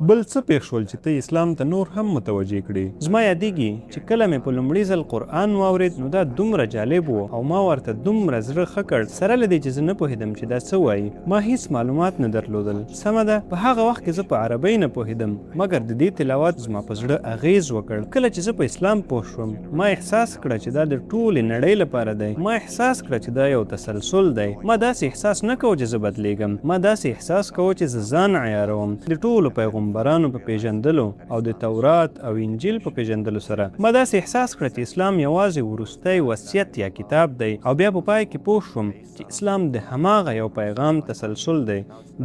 بل څه پېښ شول چې ته اسلام ته نور هم متوجه کړې؟ زما یادېږي چې کله مې په لومړي ځل قرآن واورېد نو دا دومره جالب و او ما ورته دومره زړه ښه کړ، سره له دې چې زه نه پوهېدم چې دا څه وایي. ما هیڅ معلومات نه درلودل. سمه ده، په هغه وخت کې زه په عربۍ نه پوهېدم، مګر د دې تلاوت زما په زړه اغېز وکړ. کله چې زه په اسلام پوه شوم، ما احساس کړه چې دا د ټولې نړۍ لپاره دی. ما احساس کړه چې دا یو تسلسل دی. ما داسې احساس نه کوو چې زه بدلېږم. ما داسې احساس کوو چې زه ځان عیاروم. د ټولو پیغمبرانو په پیژندلو او د تورات او انجیل په پیژندلو سره ما داسې احساس کړه چې اسلام یوازې وروستی وصیت یا کتاب دی، او بیا په پای کې پوه شوم چې اسلام د هماغه یو پیغام تسلسل دی.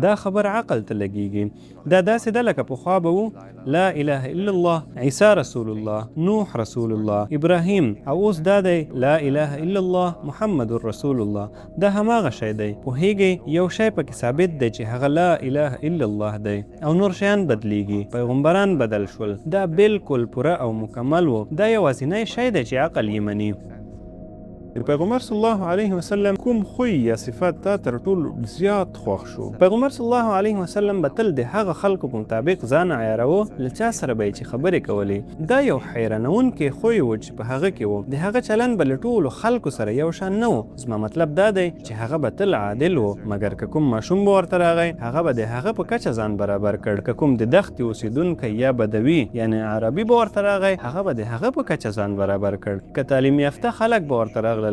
دا خبر عقل ته لګیږي. دا داسې ده لکه پخوا به وو لا اله الا الله، عیسی رسول الله، نوح رسول الله، ابراهیم، او اوس دا دی لا اله الا الله محمد رسول الله. دا هماغه شی دی. پوهیږئ یو شی پکې ثابت دی چې هغه لا اله الا الله دی، او نور شیان بدلیږي. پیغمبران بدل شول. دا بالکل پوره او مکمل و. دا یوازینی شی دی چې عقل یې مني. پیغمبر صلی الله علیه وسلم کوم خوی یا صفات تا تر ټولو زیات خوښ شو؟ پیغمبر صلی الله علیه وسلم به تل د هغه خلکو په مطابق ځان عیاروه له چا سره به یې چې خبرې کولې. دا یو حیرانونکی خوی و چې په هغه کې و. د هغه چلند به له ټولو خلکو سره یو شان نه و. زما مطلب دا دی چې هغه به تل عادل و، مګر که کوم ماشوم به ورته راغی هغه به د هغه په کچه ځان برابر کړ. که کوم د دښتې اوسېدونکی یا بدوي یعنی عربي به ورته راغی هغه به د هغه په کچه ځان برابر کړ. که تعلیم یافته خلک به ورته راغلل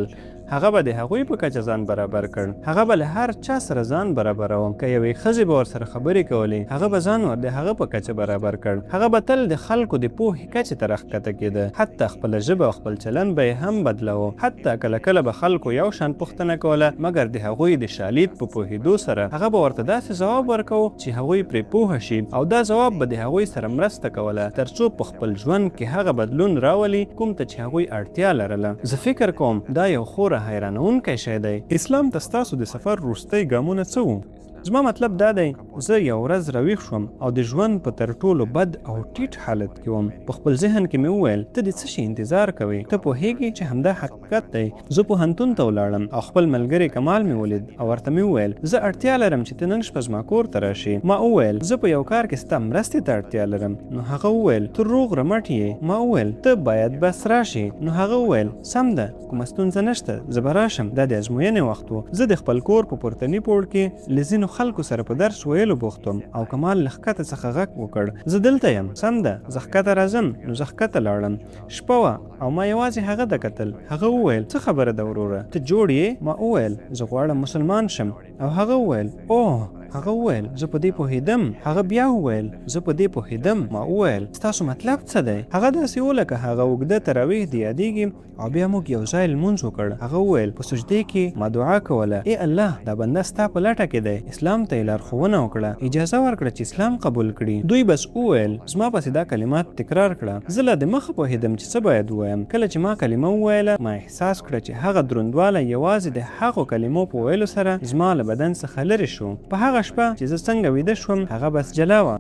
هغه به د هغوی په کچه ځان برابر کړ. هغه به له هر چا سره ځان برابروم. که یوې ښځې به ورسره خبرې کولې هغه به ځان ور د هغه په کچه برابر کړ. هغه به تل د خلکو د پوهې کچې ته راښکته کېده. حتی خپله ژبه او خپل چلند به یې هم بدلوه. حتی کله کله به خلکو یو شان پوښتنه کوله، مګر د هغوی د شالید په پوهېدو سره هغه به ورته داسې ځواب ورکوه چې هغوی پرې پوهه شي، او دا ځواب به د هغوی سره مرسته کوله تر څو په خپل ژوند کې هغه بدلون راولي کوم ته چې هغوی اړتیا لرله. زه فکر کوم دا یو خورا حیرانونکی شی دی. اسلام ته ستاسو د سفر وروستی ګامونه څه وو؟ زما مطلب دا دی زه یو ورځ راویښ شوم او د ژوند په تر ټولو بد او ټیټ حالت کې وم. په خپل ذهن کې مې وویل ته د څه شي انتظار کوې؟ ته پوهېږې چې همدا حقیقت دی. زه پوهنتون ته ولاړم او خپل ملګری کمال مې ولید او ورته مې وویل زه اړتیا لرم چې ته نن شپه زما کور ته راشې. ما وویل زه په یو کار کې ستا مرستې ته اړتیا لرم. نو هغه وویل ته روغ رمټ یې. ما وویل ته باید بس راشې. نو هغه وویل سم ده، کومه ستونزه نشته، زه به راشم. دا د ازموینې وخت و. زه د خپل کور په پورتني پوړ کې له ځینو خلکو سره په درس ویلو بوختم او کمال له ښکته څخه غږ وکړ زه دلته یم. سم ده، زه ښکته راځم. نو زه ښکته لاړم. شپه وه او ما یوازې هغه ته کتل. هغه وویل څه خبره ده وروره، ته جوړ یې؟ ما وویل زه غواړم مسلمان شم. او هغه وویل اوه. هغه وویل زه په دې پوهېدم. هغه بیا وویل زه په دې پوهېدم. ما وویل ستاسو مطلب څه دی؟ هغه داسې و لکه هغه اوږده تراویح دې یادېږي. او بیا موږ یو ځای لمونځ وکړ. هغه وویل په سجدې کې ما دعا کوله ای الله دا بنده ستا په لټه کې دی. اسلام ته یې لارښوونه وکړه، اجازه ورکړه چې اسلام قبول کړي. دوی بس وویل زما پسې دا کلمات تکرار کړه. زه لا د مخه پوهېدم چې څه باید ووایم. کله چې ما کلمه وویله ما احساس کړه چې هغه دروندوالی یوازې د هغو کلمو په ویلو سره زما له بدن څخه لرې شو. په هغه شپه چې زه څنګه ویده شوم هغه بس جلا وه.